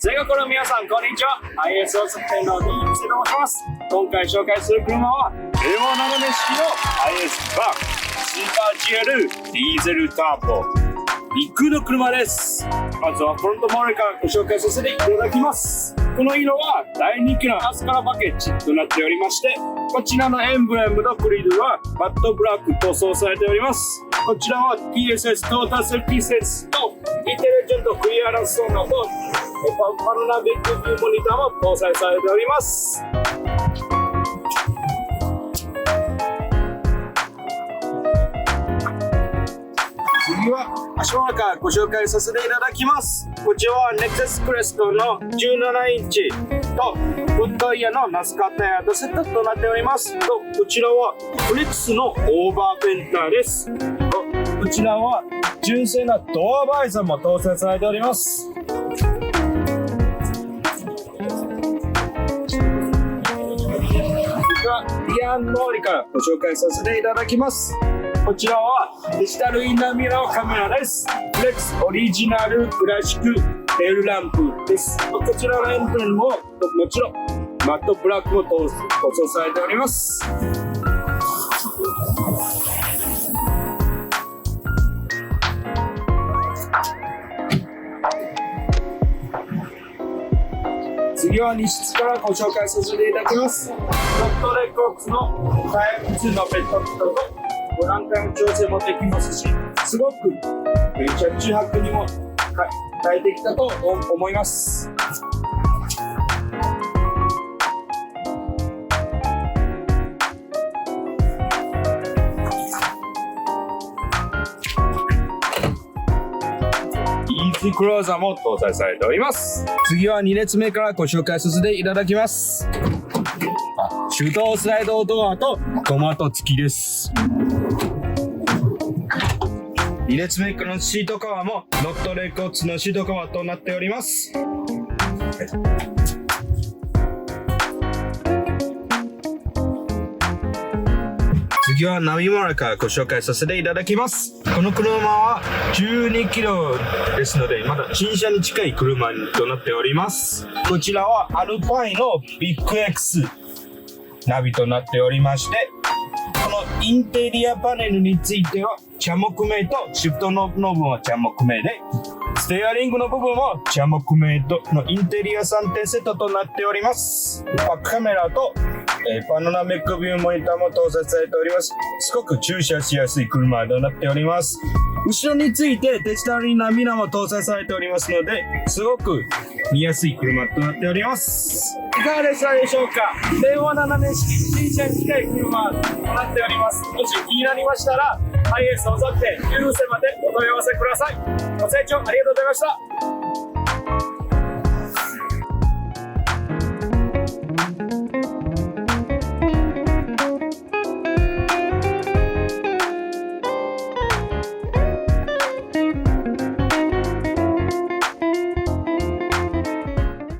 全国の皆さんこんにちは。 IS 大阪店のディーンセと申します。今回紹介する車は令和斜め式の IS バンスーパー GL ディーゼルターボビッグの車です。まずはフロント周りからご紹介させていただきます。この色は大人気のアスカラパケッジとなっておりまして、こちらのエンブレムのグリルはマットブラック塗装されております。こちらは TSS トータルセーフティセンスとインテリジェントクリアランスソーナーとパノラミックビューモニターも搭載されております。次は足元からご紹介させていただきます。こちらは Nexus Crest の17インチとフットイヤーのナスカタイヤとセットとなっております。とこちらはフレックスのオーバーフェンターです。とこちらは純正なドアバイザーも搭載されております。リアン周りからご紹介させていただきます。こちらはデジタルインナーミラーカメラです。フレックスオリジナルクラシックテールランプです。こちらのエンブレムももちろんマットブラックも塗装されております。次は荷室からご紹介させていただきます。ドットレコーツのタイプ2のベッドとご覧会の調整もできますし、すごく車中泊にも快適だと思います。イージークローザーも搭載されております。次は2列目からご紹介させていただきます。手動スライドドアとトマト付きです。2列目からのシートカバーもノットレコーツのシートカバーとなっております。次はナビモラからご紹介させていただきます。この車は12キロですので、まだ新車に近い車となっております。こちらはアルパイのビッグ X ナビとなっておりまして、このインテリアパネルについては茶木目とシフトノブの部分は茶木目で、ステアリングの部分も茶木目のインテリア3点セットとなっております。バックカメラとパノラミックビューモニターも搭載されております。すごく駐車しやすい車となっております。後ろについてデジタルなミラーも搭載されておりますので、すごく見やすい車となっております。いかがでしたでしょうか。令和斜め式新車に近い車となっております。もし気になりましたら IS 大阪店9店までお問い合わせください。ご清聴ありがとうございました。